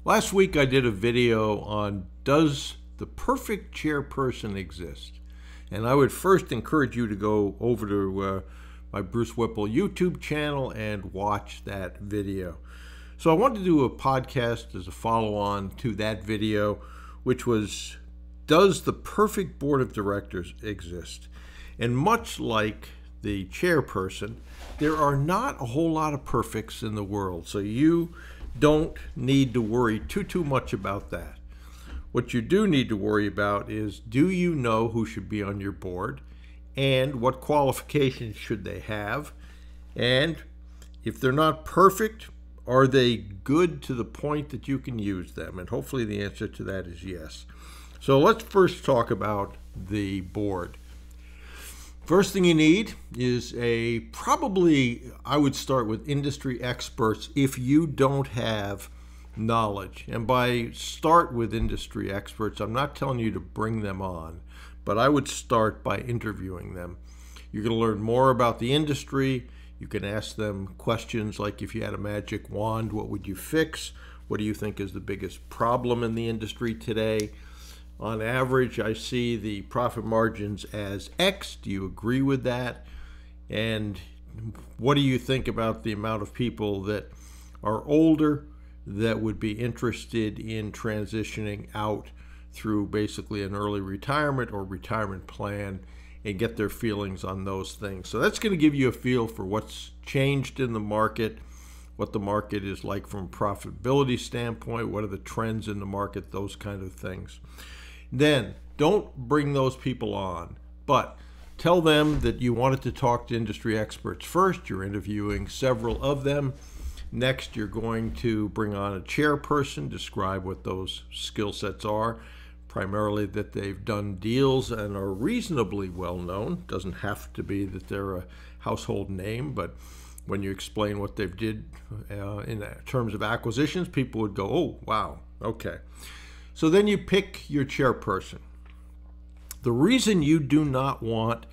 Last week I did a video on does the perfect chairperson exist? And I would first encourage you to go over to my Bruce Whipple YouTube channel and watch that video. So I wanted to do a podcast as a follow-on to that video, which was, does the perfect board of directors exist? And much like the chairperson, there are not a whole lot of perfects in the world. So you don't need to worry too much about that. What you do need to worry about is, do you know who should be on your board and what qualifications should they have? And if they're not perfect, are they good to the point that you can use them? And hopefully the answer to that is yes. So let's first talk about the board. First thing you need is I would start with industry experts if you don't have knowledge. And by start with industry experts, I'm not telling you to bring them on, but I would start by interviewing them. You're going to learn more about the industry. You can ask them questions like, if you had a magic wand, what would you fix? What do you think is the biggest problem in the industry today? On average, I see the profit margins as X. Do you agree with that? And what do you think about the amount of people that are older that would be interested in transitioning out through basically an early retirement or retirement plan, and get their feelings on those things? So that's going to give you a feel for what's changed in the market, what the market is like from a profitability standpoint, what are the trends in the market, those kind of things. Then don't bring those people on, but tell them that you wanted to talk to industry experts first. You're interviewing several of them. Next, you're going to bring on a chairperson, describe what those skill sets are, primarily that they've done deals and are reasonably well known. Doesn't have to be that they're a household name, but when you explain what they've did in terms of acquisitions, people would go, oh, wow, okay. So then you pick your chairperson. The reason you do not want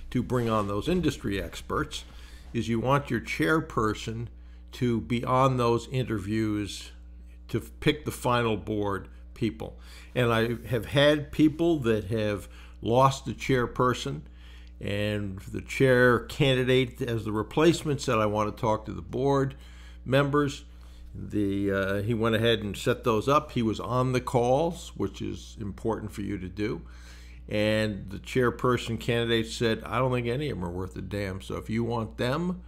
to bring on those industry experts is you want your chairperson to be on those interviews to pick the final board people. And I have had people that have lost the chairperson, and the chair candidate as the replacement said, I want to talk to the board members. He went ahead and set those up. He was on the calls, which is important for you to do. And the chairperson candidate said, I don't think any of them are worth a damn. So if you want them,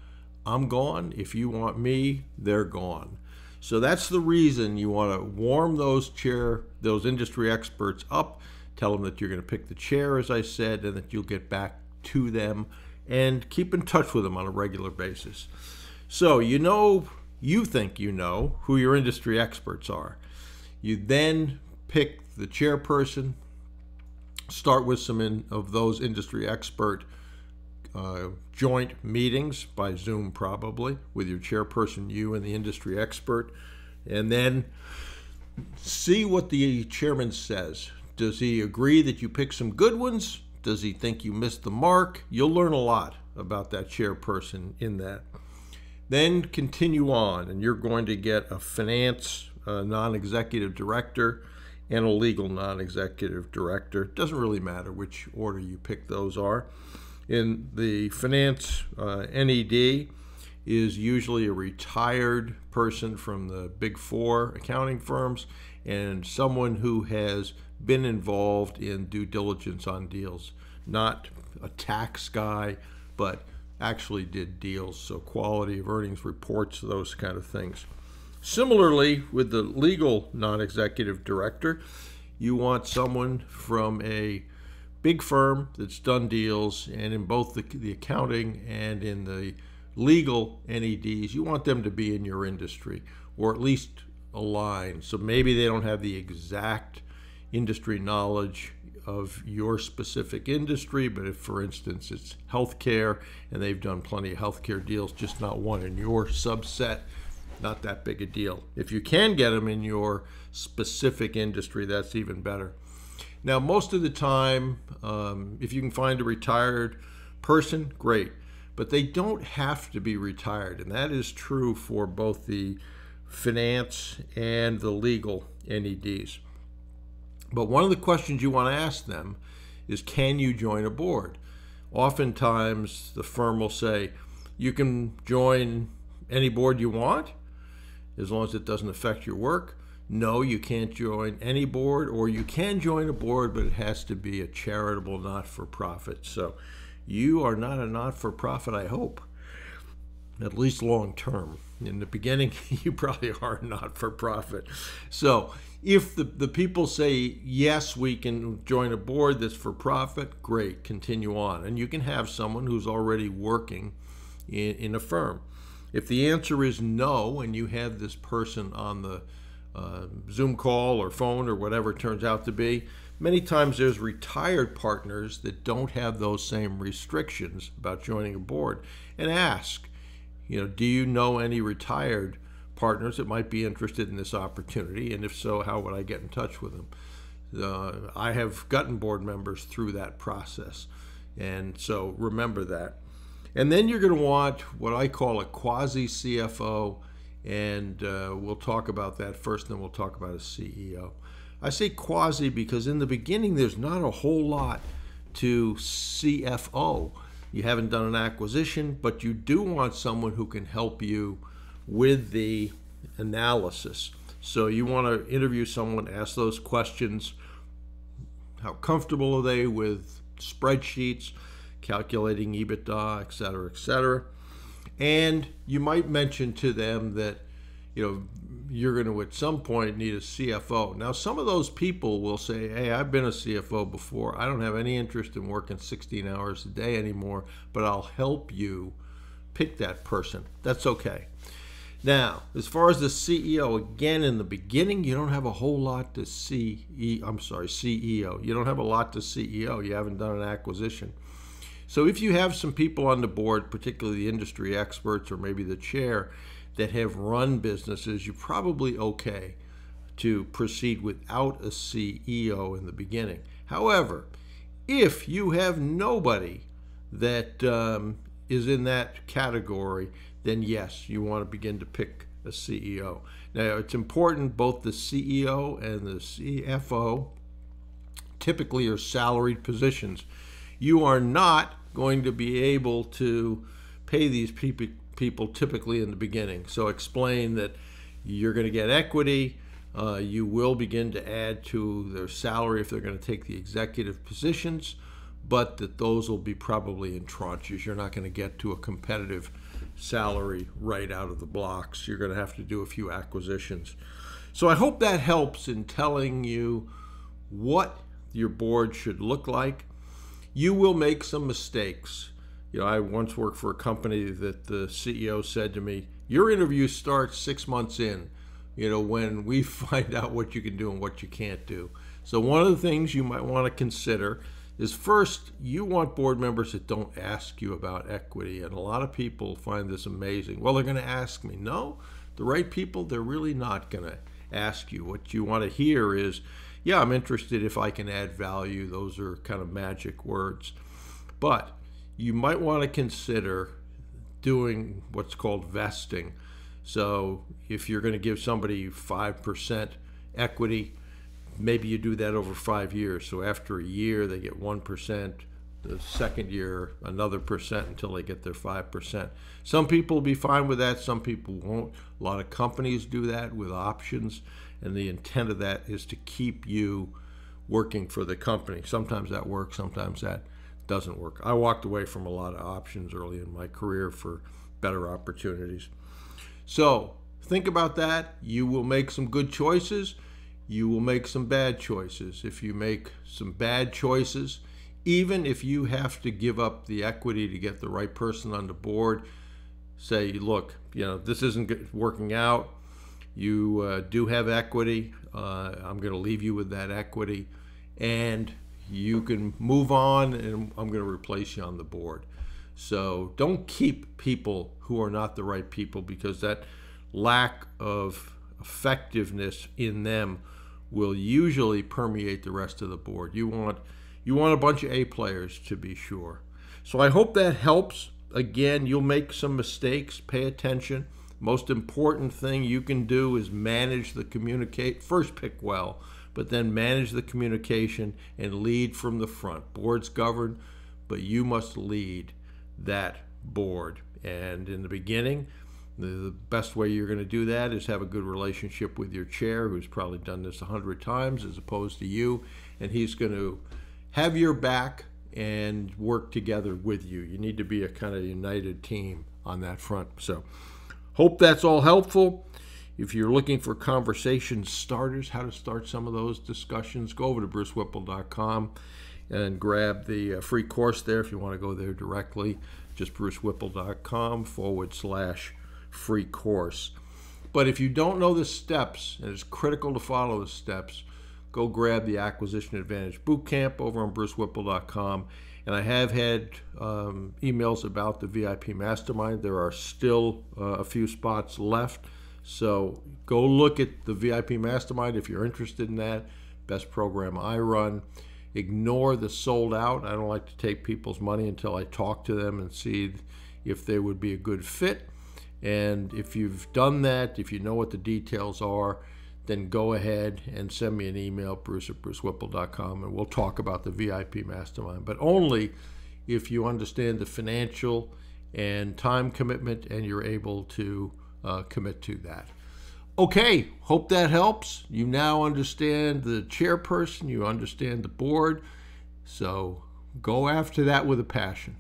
I'm gone. If you want me, they're gone. So that's the reason you want to warm those industry experts up. Tell them that you're going to pick the chair, as I said, and that you'll get back to them and keep in touch with them on a regular basis. So you think you know who your industry experts are. You then pick the chairperson, start with some of those industry expert joint meetings by Zoom, probably, with your chairperson, you and the industry expert, and then see what the chairman says. Does he agree that you pick some good ones? Does he think you missed the mark? You'll learn a lot about that chairperson in that. Then continue on, and you're going to get a finance non-executive director and a legal non-executive director. It doesn't really matter which order you pick those are. In the finance, NED is usually a retired person from the big four accounting firms and someone who has been involved in due diligence on deals. Not a tax guy, but actually did deals, so quality of earnings reports, those kind of things. Similarly, with the legal non-executive director, you want someone from a big firm that's done deals, and in both the accounting and in the legal NEDs, you want them to be in your industry, or at least aligned. So maybe they don't have the exact industry knowledge of your specific industry, but if, for instance, it's healthcare and they've done plenty of healthcare deals, just not one in your subset, not that big a deal. If you can get them in your specific industry, that's even better. Now, most of the time, if you can find a retired person, great, but they don't have to be retired, and that is true for both the finance, and the legal NEDs. But one of the questions you want to ask them is, can you join a board? Oftentimes the firm will say, you can join any board you want as long as it doesn't affect your work. No, you can't join any board, or you can join a board, but it has to be a charitable not-for-profit. So you are not a not-for-profit, I hope, at least long term. In the beginning, you probably are not for profit. So if the people say, yes, we can join a board that's for profit, great, continue on. And you can have someone who's already working in a firm. If the answer is no, and you have this person on the Zoom call or phone or whatever it turns out to be, many times there's retired partners that don't have those same restrictions about joining a board, and ask, do you know any retired partners that might be interested in this opportunity? And if so, how would I get in touch with them? I have gotten board members through that process. And so remember that. And then you're going to want what I call a quasi-CFO, and we'll talk about that first, then we'll talk about a CEO. I say quasi because in the beginning there's not a whole lot to CFO. You haven't done an acquisition, but you do want someone who can help you with the analysis. So you want to interview someone, ask those questions. How comfortable are they with spreadsheets, calculating EBITDA, et cetera, et cetera. And you might mention to them that, you're going to at some point need a CFO. Now, some of those people will say, hey, I've been a CFO before. I don't have any interest in working 16 hours a day anymore, but I'll help you pick that person. That's okay. Now, as far as the CEO, again, in the beginning, you don't have a whole lot to CEO. You don't have a lot to CEO. You haven't done an acquisition. So if you have some people on the board, particularly the industry experts or maybe the chair, that have run businesses, you're probably okay to proceed without a CEO in the beginning. However, if you have nobody that is in that category, then yes, you want to begin to pick a CEO. Now, it's important, both the CEO and the CFO typically are salaried positions. You are not going to be able to pay these people typically in the beginning. So explain that you're going to get equity. You will begin to add to their salary if they're going to take the executive positions, but that those will be probably in tranches. You're not going to get to a competitive salary right out of the blocks. You're going to have to do a few acquisitions. So I hope that helps in telling you what your board should look like. You will make some mistakes. I once worked for a company that the CEO said to me, your interview starts 6 months in, when we find out what you can do and what you can't do. So one of the things you might want to consider is, first, you want board members that don't ask you about equity. And a lot of people find this amazing. Well, they're going to ask me. No, the right people, they're really not going to ask you. What you want to hear is, yeah, I'm interested if I can add value. Those are kind of magic words. But you might want to consider doing what's called vesting. So if you're going to give somebody 5% equity, maybe you do that over 5 years. So after a year, they get 1%. The second year, another percent until they get their 5%. Some people will be fine with that. Some people won't. A lot of companies do that with options. And the intent of that is to keep you working for the company. Sometimes that works. Sometimes that doesn't work. I walked away from a lot of options early in my career for better opportunities. So think about that. You will make some good choices. You will make some bad choices. If you make some bad choices, even if you have to give up the equity to get the right person on the board, say, look, this isn't working out. You do have equity. I'm going to leave you with that equity, and you can move on, and I'm going to replace you on the board. So don't keep people who are not the right people, because that lack of effectiveness in them will usually permeate the rest of the board. You want a bunch of A players, to be sure. So I hope that helps. Again, you'll make some mistakes. Pay attention. Most important thing you can do is manage the communicate. First pick well, but then manage the communication and lead from the front. Boards govern, but you must lead that board. And in the beginning, the best way you're going to do that is have a good relationship with your chair, who's probably done this 100 times as opposed to you, and he's going to have your back and work together with you. You need to be a kind of united team on that front. So hope that's all helpful. If you're looking for conversation starters, how to start some of those discussions, go over to brucewhipple.com and grab the free course there if you want to go there directly. Just brucewhipple.com/free course. But if you don't know the steps, and it's critical to follow the steps, go grab the Acquisition Advantage Bootcamp over on brucewhipple.com. And I have had emails about the VIP Mastermind. There are still a few spots left. So go look at the VIP Mastermind if you're interested in that. Best program I run. Ignore the sold out. I don't like to take people's money until I talk to them and see if they would be a good fit. And if you've done that, if you know what the details are, then go ahead and send me an email, bruce@brucewhipple.com, and we'll talk about the VIP Mastermind. But only if you understand the financial and time commitment and you're able to commit to that. Okay, hope that helps. You now understand the chairperson, you understand the board, so go after that with a passion.